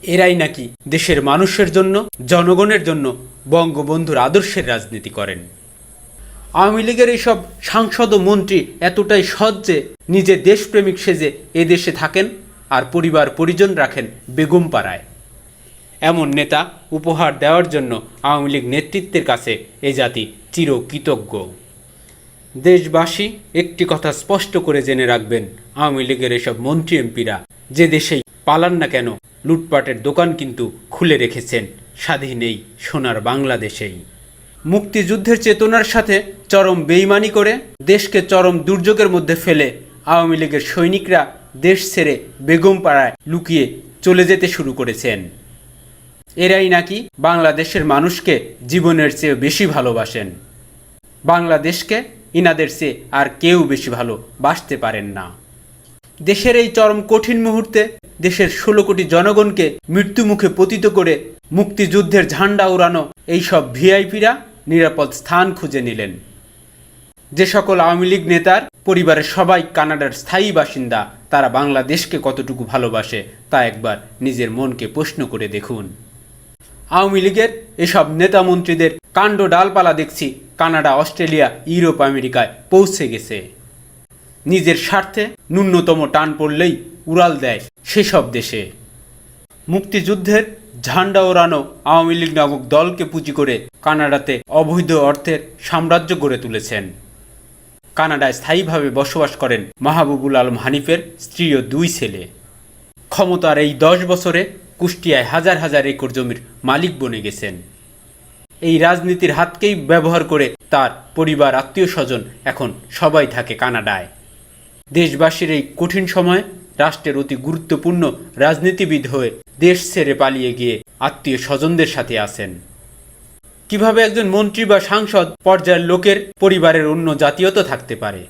এরাই নাকি দেশের মানুষের জন্য, জনগণের জন্য বঙ্গবন্ধুর আদর্শের রাজনীতি করেন। আওয়ামী লীগের এইসব সাংসদ ও মন্ত্রী এতটাই সৎ যে নিজে দেশপ্রেমিক সেজে এদেশে থাকেন আর পরিবার পরিজন রাখেন বেগমপাড়ায়। এমন নেতা উপহার দেওয়ার জন্য আওয়ামী লীগ নেতৃত্বের কাছে এ জাতি চিরকৃতজ্ঞ। দেশবাসী একটি কথা স্পষ্ট করে জেনে রাখবেন, আওয়ামী লীগের এসব মন্ত্রী এমপিরা যে দেশেই পালান না কেন, লুটপাটের দোকান কিন্তু খুলে রেখেছেন স্বাধীন এই সোনার বাংলাদেশেই। মুক্তিযুদ্ধের চেতনার সাথে চরম বেইমানি করে দেশকে চরম দুর্যোগের মধ্যে ফেলে আওয়ামী লীগের সৈনিকরা দেশ ছেড়ে বেগমপাড়ায় লুকিয়ে চলে যেতে শুরু করেছেন। এরাই নাকি বাংলাদেশের মানুষকে জীবনের চেয়ে বেশি ভালোবাসেন। বাংলাদেশকে ইনাদের চেয়ে আর কেউ বেশি ভালো বাসতে পারেন না। দেশের এই চরম কঠিন মুহূর্তে দেশের 16 কোটি জনগণকে মৃত্যুমুখে পতিত করে মুক্তিযুদ্ধের ঝান্ডা উড়ানো এইসব ভিআইপিরা নিরাপদ স্থান খুঁজে নিলেন। যে সকল আওয়ামী লীগ নেতার পরিবারের সবাই কানাডার স্থায়ী বাসিন্দা, তারা বাংলাদেশকে কতটুকু ভালোবাসে তা একবার নিজের মনকে প্রশ্ন করে দেখুন। আওয়ামী লীগের এসব নেতা মন্ত্রীদের কাণ্ড ডালপালা দেখছি কানাডা, অস্ট্রেলিয়া, ইউরোপ, আমেরিকায় পৌঁছে গেছে। নিজের স্বার্থে ন্যূনতম টান পড়লেই উড়াল দেয় সেসব দেশে। মুক্তিযুদ্ধের ঝান্ডা ওড়ানো আওয়ামী লীগ নামক দলকে পুঁজি করে কানাডাতে অবৈধ অর্থের সাম্রাজ্য গড়ে তুলেছেন। কানাডায় স্থায়ীভাবে বসবাস করেন মাহবুবুল আলম হানিফের স্ত্রী ও 2 ছেলে। ক্ষমতার এই 10 বছরে কুষ্টিয়ায় হাজার হাজার একর জমির মালিক বনে গেছেন। এই রাজনীতির হাতকেই ব্যবহার করে তার পরিবার, আত্মীয় স্বজন এখন সবাই থাকে কানাডায়। দেশবাসীর এই কঠিন সময়ে রাষ্ট্রের অতি গুরুত্বপূর্ণ রাজনীতিবিদ হয়ে দেশ ছেড়ে পালিয়ে গিয়ে আত্মীয় স্বজনদের সাথে আছেন। কিভাবে একজন মন্ত্রী বা সাংসদ পর্যায়ের লোকের পরিবারের অন্য জাতীয়তা থাকতে পারে?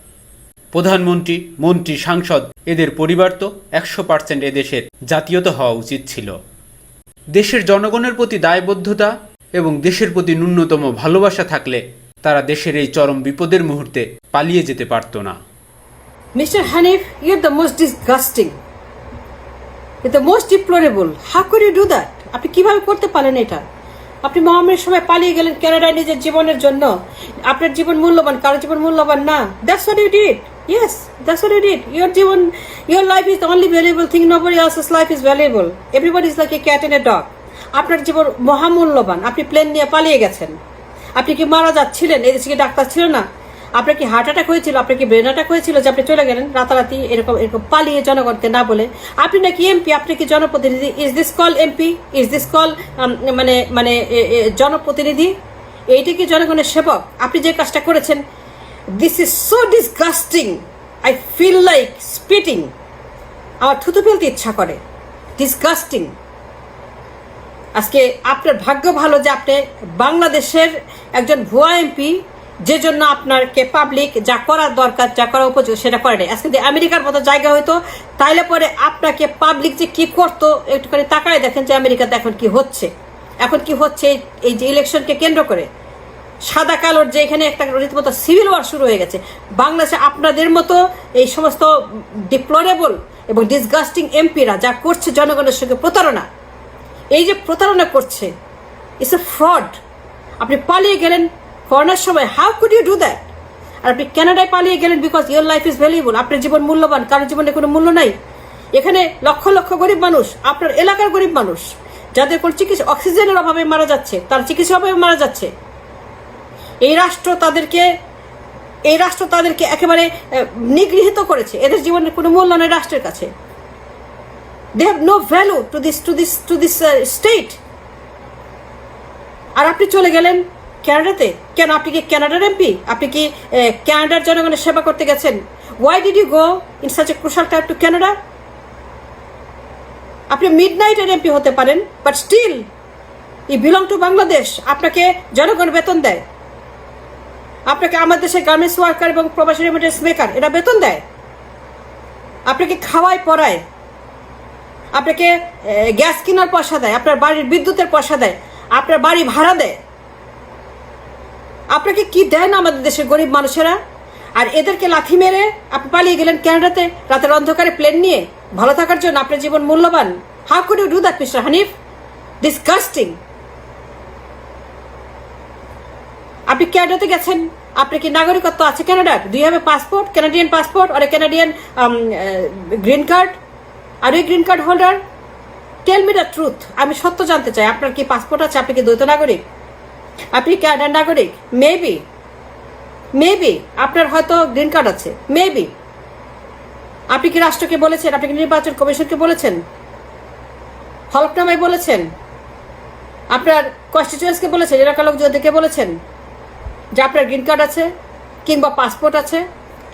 প্রধানমন্ত্রী, মন্ত্রী, সাংসদ এদের পরিবার তো 100% এদেশের জাতীয়তা হওয়া উচিত ছিল। দেশের জনগণের প্রতি দায়বদ্ধতা এবং দেশের প্রতি ন্যূনতম ভালোবাসা থাকলে তারা দেশের এই চরম বিপদের মুহূর্তে পালিয়ে যেতে পারত না। Mr. Hanif, you're the most disgusting. You're the most deplorable. How could you do that? আপনি কিভাবে করতে পারেন এটা? আপনি মহামারীর সময় পালিয়ে গেলেন কানাডায় নিজের জীবনের জন্য। আপনার জীবন মূল্যবান, কারো জীবন মূল্যবান না। That's what you did. Yes, that's what you did. Your life is the only valuable thing. Nobody else's life is valuable. Everybody is like a cat and a dog. আপনার জীবন মহামূল্যবান। আপনি প্লেন নিয়ে পালিয়ে গেছেন। আপনি কি মারা যাচ্ছিলেন? এদেশে কি ডাক্তার ছিল না? আপনার কি হার্ট অ্যাটাক হয়েছিল? আপনার কি ব্রেন অ্যাটাক হয়েছিল যে আপনি চলে গেলেন রাতারাতি এরকম পালিয়ে জনগণকে না বলে? আপনি নাকি এমপি, আপনি কি জনপ্রতিনিধি? Is this call MP? Is this call মানে জনপ্রতিনিধি? এইটা কি জনগণের সেবক? আপনি যে কাজটা করেছেন, this is so disgusting. I feel like spitting. আমার থুতু ফেলতে ইচ্ছা করে। ডিসগাস্টিং। আজকে আপনার ভাগ্য ভালো যে আপনি বাংলাদেশের একজন ভুয়া এমপি, যে জন্য আপনারকে পাবলিক যা করার দরকার, যা করা উপযোগী সেটা করে নেই। আজকে যদি আমেরিকার মতো জায়গা হইতো তাইলে পরে আপনাকে পাবলিক যে কি করতো একটুখানি তাকায় দেখেন যে আমেরিকাতে এখন কি হচ্ছে। এই যে ইলেকশনকে কেন্দ্র করে সাদা কালোর যে এখানে একটা রীতিমতো সিভিল ওয়ার শুরু হয়ে গেছে। বাংলাদেশে আপনাদের মতো এই সমস্ত ডিপ্লোরেবল এবং ডিসগাস্টিং এমপিরা যা করছে জনগণের সঙ্গে প্রতারণা, এই যে প্রতারণা করছে, ইটস এ ফ্রড। আপনি পালিয়ে গেলেন করোনার সময়, how could you do that? আর আপনি কানাডায় পালিয়ে গেলেন because your life is valuable. আপনার জীবন মূল্যবান, কারোর জীবনে কোনো মূল্য নাই। এখানে লক্ষ লক্ষ গরিব মানুষ, আপনার এলাকার গরিব মানুষ, যাদের কোনো চিকিৎসা, অক্সিজেনের অভাবে মারা যাচ্ছে, তার চিকিৎসার অভাবে মারা যাচ্ছে। এই রাষ্ট্র তাদেরকে একেবারে নিগৃহীত করেছে। এদের জীবনের কোনো মূল্য নেই রাষ্ট্রের কাছে। They have no value to this state. আর আপনি চলে গেলেন ক্যানাডাতে। কেন? আপনি কি ক্যানাডার এমপি? আপনি কি ক্যানাডার জনগণের সেবা করতে গেছেন? Why did you go in such a crucial time to Canada? আপনি মিডনাইটের এমপি হতে পারেন, but still you belong to Bangladesh. আপনাকে জনগণ বেতন দেয়। আপনাকে আমার দেশের গার্মেন্টস ওয়ার্কার এবং প্রবাসী রেমিটেন্স মেকার এরা বেতন দেয়। আপনাকে খাওয়ায়, পড়ায়, আপনাকে গ্যাস কেনার পয়সা দেয়, আপনার বাড়ির বিদ্যুতের পয়সা দেয়, আপনার বাড়ি ভাড়া দেয়। আপনাকে কি দেয় না আমাদের দেশের গরিব মানুষেরা? আর এদেরকে লাথি মেরে আপনি পালিয়ে গেলেন ক্যানাডাতে রাতের অন্ধকারে প্লেন নিয়ে ভালো থাকার জন্য। আপনার জীবন মূল্যবান, How could you do that, Mr. Hanif? Disgusting. আপনি ক্যানাডাতে গেছেন, আপনার কি নাগরিকত্ব আছে ক্যানাডার? Do you have a passport, Canadian passport or a Canadian green card? Are you a green card holder? Tell me the truth. আমি সত্য জানতে চাই, আপনার কি পাসপোর্ট আছে? আপনি কি দ্বৈত নাগরিক? আপনি ক্যানাডার নাগরিক? মেবি আপনার হয়তো গ্রিন কার্ড আছে, মেবি। আপনি কি রাষ্ট্রকে বলেছেন? আপনি কি নির্বাচন কমিশনকে বলেছেন? হলফনামায় বলেছেন? আপনার কনস্টিটিউয়েন্সকে বলেছেন? এলাকার লোকজনদেরকে বলেছেন যে আপনার গ্রিন কার্ড আছে কিংবা পাসপোর্ট আছে,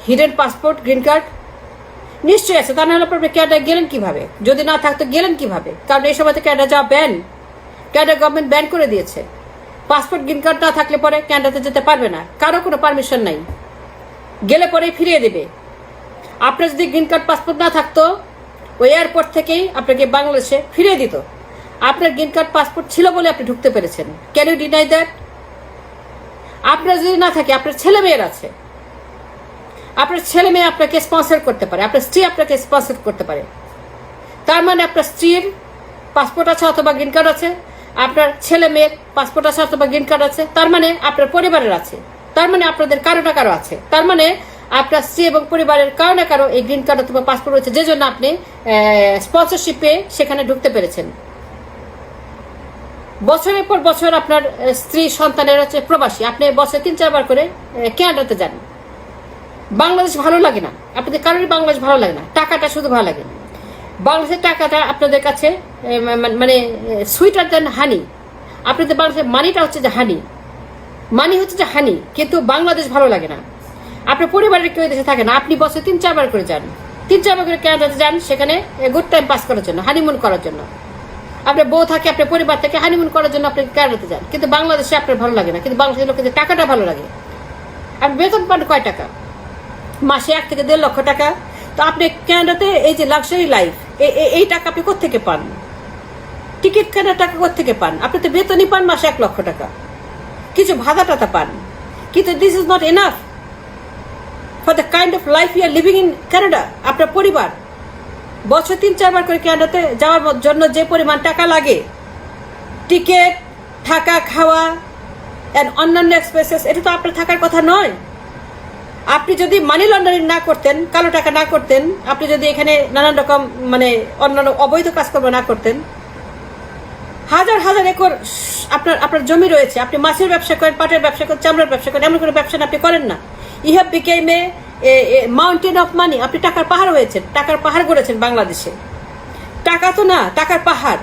হিডেন পাসপোর্ট, গ্রিন কার্ড? নিশ্চয়ই আছে। তা না হলে আপনি ক্যানাডায় গেলেন কিভাবে? যদি না থাকতো গেলেন কিভাবে? কারণ এই সময় তো ক্যানাডা যাওয়া ব্যান, ক্যানাডা গভর্নমেন্ট ব্যান করে দিয়েছে। পাসপোর্ট, গ্রিন কার্ড না থাকলে পরে ক্যানাডাতে যেতে পারবে না, কারো কোনো পারমিশন নাই, গেলে পরেই ফিরিয়ে দেবে। আপনার যদি গ্রিন কার্ড, পাসপোর্ট না থাকতো, ওই এয়ারপোর্ট থেকেই আপনাকে বাংলাদেশে ফিরিয়ে দিত। আপনার গ্রিন কার্ড, পাসপোর্ট ছিল বলে আপনি ঢুকতে পেরেছেন। Can you deny that? আপনার যদি না থাকে, আপনার ছেলে মেয়ের আছে, আপনার ছেলে মেয়ে আপনাকে স্পন্সর করতে পারে, আপনার স্ত্রী আপনাকে স্পন্সর করতে পারে। তার মানে আপনার স্ত্রীর পাসপোর্ট আছে অথবা গ্রিন কার্ড আছে, আপনার ছেলে মেয়ের পাসপোর্ট আছে অথবা গ্রিন কার্ড আছে, তার মানে আপনার পরিবারের আছে, তার মানে আপনাদের কারো না কারো আছে, তার মানে আপনার স্ত্রী এবং পরিবারের কারো না কারো এই গ্রিন কার্ড অথবা পাসপোর্ট রয়েছে, যে জন্য আপনি স্পন্সরশিপে সেখানে ঢুকতে পেরেছেন। বছরের পর বছর আপনার স্ত্রী সন্তানের হচ্ছে প্রবাসী, আপনি বছরে 3-4 বার করে ক্যানাডাতে যান। বাংলাদেশ ভালো লাগে না, আপনাদের কারোরই বাংলাদেশ ভালো লাগে না, টাকাটা শুধু ভালো লাগে। বাংলাদেশের টাকাটা আপনাদের কাছে মানে সুইটার দেন হানি। আপনাদের বাংলাদেশের মানিটা হচ্ছে যে হানি, মানি হচ্ছে যে হানি, কিন্তু বাংলাদেশ ভালো লাগে না। আপনার পরিবারের কেউ দেশে থাকে না, আপনি বছরে 3-4 বার করে যান, 3-4 বার করে ক্যানাডাতে যান, সেখানে গুড টাইম পাস করার জন্য, হানিমুন করার জন্য। আপনার বউ থাকে, আপনার পরিবার থেকে হানিমুন করার জন্য আপনি ক্যানাডাতে যান, কিন্তু বাংলাদেশে আপনার ভালো লাগে না। কিন্তু বাংলাদেশের লোকেদের টাকাটা ভালো লাগে। আপনি বেতন পান কয় টাকা? মাসে 1 থেকে 1.5 লক্ষ টাকা। তো আপনি ক্যানাডাতে এই যে লাক্সারি লাইফ, এই টাকা আপনি কোত্থেকে পান? টিকিট কেনার টাকা কোত্থেকে পান? আপনি তো বেতনই পান মাসে 1 লক্ষ টাকা, কিছু ভাতা টাতা পান, কিন্তু this is not enough for the kind of life you are living in Canada. আপনার পরিবার বছর 3-4 বার করে ক্যানাডাতে যাওয়ার জন্য যে পরিমাণ টাকা লাগে, টিকিট, থাকা, খাওয়া অ্যান্ড অন্যান্য এক্সপেন্সেস, এটা তো আপনার থাকার কথা নয়। আপনি যদি মানি লন্ডারিং না করতেন, কালো টাকা না করতেন, আপনি যদি এখানে নানান রকম মানে অন্যান্য অবৈধ কাজকর্ম না করতেন, হাজার হাজার একর আপনার জমি রয়েছে, আপনি মাছের ব্যবসা করেন, পাটের ব্যবসা করেন, চামড়ার ব্যবসা করেন, এমন কোনো ব্যবসা আপনি করেন না। You have become a mountain of money. আপনি টাকার পাহাড় হয়েছেন, টাকার পাহাড় গড়েছেন বাংলাদেশে। টাকা তো না, টাকার পাহাড়,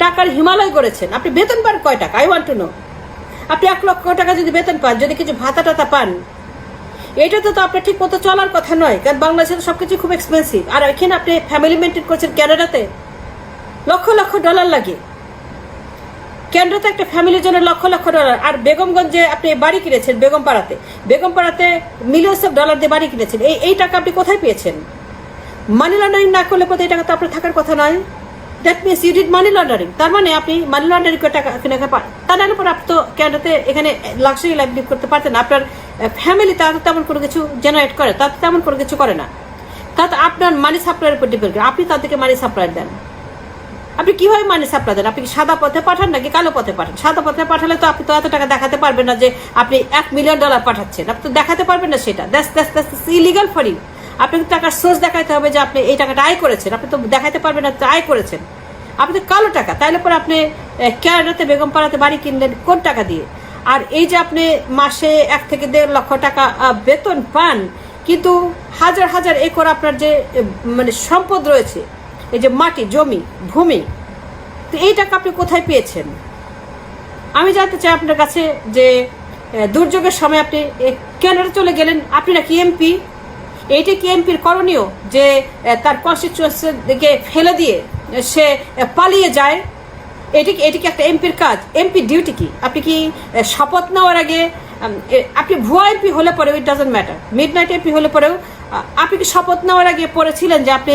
টাকার হিমালয় গড়েছেন। আপনি বেতন পান কয় টাকা? I want to know. আপনি 1 লক্ষ টাকা যদি বেতন পান, যদি কিছু ভাতা টাতা পান, এটা তো আপনার ঠিক মতো চলার কথা নয়। কারণ বাংলাদেশে তো সবকিছু খুব এক্সপেন্সিভ, আর এখানে আপনি ফ্যামিলি মেনটেন করছেন ক্যানাডাতে, লক্ষ লক্ষ ডলার লাগে। ক্যানাডাতে একটা ফ্যামিলির জন্য লক্ষ লক্ষ ডলার। আর বেগমগঞ্জে আপনি বাড়ি কিনেছেন, বেগমপাড়াতে মিলিয়ন্স অফ ডলার দিয়ে বাড়ি কিনেছেন। এই টাকা আপনি কোথায় পেয়েছেন? মানি লন্ডারিং না করলে পরে এই টাকা তো আপনার থাকার কথা নয়। That means you did money laundering. তার মানে আপনি মানি লন্ডারিং করে টাকা কিনে পান। তা না পরে আপনি তো ক্যানাডাতে এখানে লাক্সারি লাইফ লিভ করতে পারতেন। আপনার ফ্যামিলি তারা তেমন কোনো কিছু জেনারেট করে, তারা তেমন কোনো কিছু করে না। তা তো আপনার মানি সাপ্লাইয়ের উপর ডিপেন্ড করে। আপনি তাদেরকে মানি সাপ্লাই দেন। আপনি কিভাবে মানি সাপ্লাই দেন? আপনি কি সাদা পথে পাঠান নাকি কালো পথে পাঠান? সাদা পথে পাঠালে তো আপনি তো এত টাকা দেখাতে পারবেন না যে আপনি $1 মিলিয়ন পাঠাচ্ছেন। আপনি তো দেখাতে পারবেন না, সেটা দ্যাটস ইলিগাল ফর ইউ। আপনাকে টাকার সোর্স দেখাতে হবে যে আপনি এই টাকাটা আয় করেছেন। আপনি তো দেখাতে পারবেন না আয় করেছেন। আপনি তো কালো টাকা। তাইলে পরে আপনি ক্যানাডাতে বেগমপাড়াতে বাড়ি কিনলেন কোন টাকা দিয়ে? আর এই যে আপনি মাসে 1 থেকে 1.5 লক্ষ টাকা বেতন পান, কিন্তু হাজার হাজার একর আপনার যে মানে সম্পদ রয়েছে, এই যে মাটি, জমি, ভূমি, তো এই টাকা আপনি কোথায় পেয়েছেন? আমি জানতে চাই আপনার কাছে যে দুর্যোগের সময় আপনি ক্যানাডা চলে গেলেন, আপনি নাকি এমপি। এইটা কি এমপির করণীয় যে তার কনস্টিটিউয়েন্সিকে ফেলে দিয়ে সে পালিয়ে যায়? এটি কি একটা এমপির কাজ? এমপি ডিউটি কি? আপনি কি শপথ নেওয়ার আগে আপনি ভুয়া এমপি হলে পরেও it doesn't matter, midnight MP হলে পরেও আপনি কি শপথ নেওয়ার আগে পড়েছিলেন যে আপনি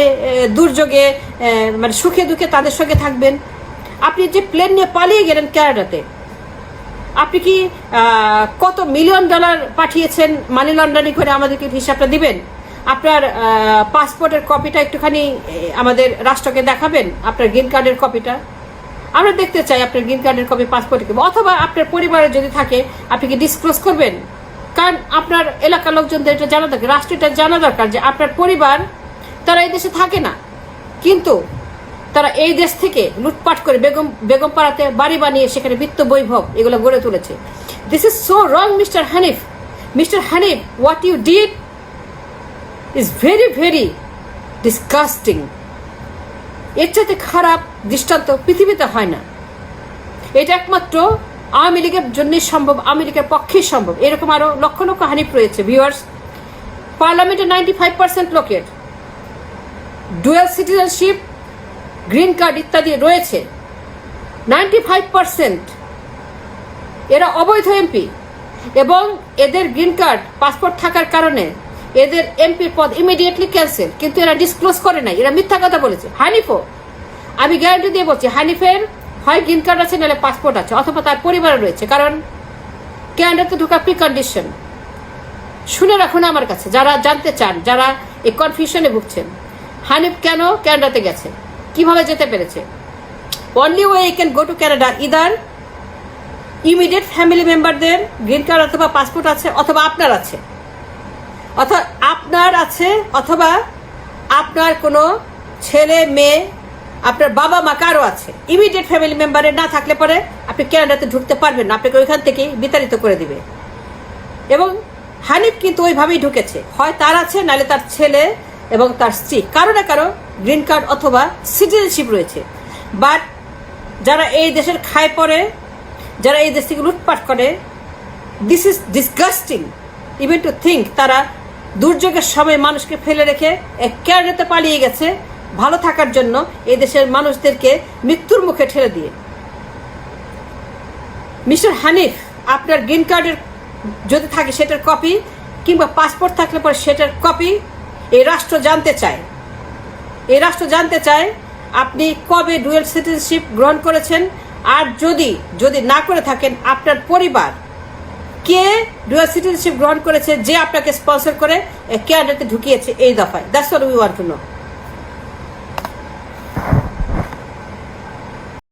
দুর্যোগে মানে সুখে দুঃখে তাদের সঙ্গে থাকবেন? আপনি যে প্লেন নিয়ে পালিয়ে গেলেন ক্যানাডাতে, আপনি কি কত $1 মিলিয়ন পাঠিয়েছেন মানি লন্ডারিং করে? আমাদেরকে হিসাবটা দিবেন। আপনার পাসপোর্টের কপিটা একটুখানি আমাদের রাষ্ট্রকে দেখাবেন, আপনার গ্রিন কার্ডের কপিটা আমরা দেখতে চাই, আপনার গ্রিন কার্ডের কপি, পাসপোর্টের কপি, অথবা আপনার পরিবারের যদি থাকে আপনি কি ডিসক্লোজ করবেন? কারণ আপনার এলাকার লোকজনদের এটা জানা দরকার, রাষ্ট্র এটা জানা দরকার যে আপনার পরিবার তারা এই দেশে থাকে না, কিন্তু তারা এই দেশ থেকে লুটপাট করে বেগম পাড়াতে বাড়ি বানিয়ে সেখানে বিত্ত বৈভব এগুলো গড়ে তুলেছে। This is so wrong mister Hanif. Mister Hanif, what you did is very very disgusting. এর চাইতে খারাপ দৃষ্টান্ত পৃথিবীতে হয় না। এটা একমাত্র আওয়ামী লীগের জন্যই সম্ভব, আওয়ামী লীগের পক্ষেই সম্ভব। এরকম আরো লক্ষ লক্ষ হানিফ রয়েছে। ভিউয়ার্স, পার্লামেন্টে 95% লোকের ডুয়াল সিটিজেনশিপ, গ্রিন কার্ড ইত্যাদি রয়েছে। 95% এরা অবৈধ এমপি, এবং এদের গ্রিন কার্ড পাসপোর্ট থাকার কারণে এদের এমপির পদ ইমিডিয়েটলি ক্যান্সেল, কিন্তু এরা ডিসক্লোজ করে নাই, এরা মিথ্যা কথা বলেছে। হানিফও, আমি গ্যারান্টি দিয়ে বলছি, হানিফের হয় গ্রিন কার্ড আছে, নাহলে পাসপোর্ট আছে, অথবা তার পরিবারে রয়েছে, কারণ ক্যানাডাতে ঢোকার প্রি কন্ডিশন। শুনে রাখুন আমার কাছে, যারা জানতে চান, যারা এই কনফিউশনে ভুগছেন, হানিফ কেন ক্যানাডাতে গেছে, কিভাবে যেতে পেরেছে। Only way you can go to Canada, either immediate family মেম্বারদের গ্রিন কার্ড অথবা পাসপোর্ট আছে, অথবা আপনার আছে, অথবা আপনার কোনো ছেলে মেয়ে, আপনার বাবা মা কারো আছে। ইমিডিয়েট ফ্যামিলি মেম্বারের না থাকলে পরে আপনি ক্যানাডাতে ঢুকতে পারবেন না, আপনাকে ওইখান থেকে বিতাড়িত করে দিবে। এবং হানিফ কিন্তু ওইভাবেই ঢুকেছে, হয় তার আছে, নাহলে তার ছেলে এবং তার স্ত্রী, কারো না কারো গ্রিন কার্ড অথবা সিটিজেনশিপ রয়েছে। বাট যারা এই দেশের খায় পড়ে, যারা এই দেশ থেকে লুটপাট করে, this is disgusting even to think. তারা দুর্যোগের সময় মানুষকে ফেলে রেখে ক্যানাডাতে পালিয়ে গেছে ভালো থাকার জন্য, এই দেশের মানুষদেরকে মৃত্যুর মুখে ঠেলে দিয়ে। মিস্টার হানিফ, আপনার গ্রিন কার্ডের যদি থাকে সেটার কপি, কিংবা পাসপোর্ট থাকলে পরে সেটার কপি এই রাষ্ট্র জানতে চায়। এই রাষ্ট্র জানতে চায় আপনি কবে ডুয়েল সিটিজেনশিপ গ্রহণ করেছেন, আর যদি না করে থাকেন, আপনার পরিবার কে ডুয়াল সিটিজেনশিপ গ্রহণ করেছে, যে আপনাকে স্পন্সর করে ক্যানাডাতে ঢুকিয়েছে এই দফায়। That's what we want to know.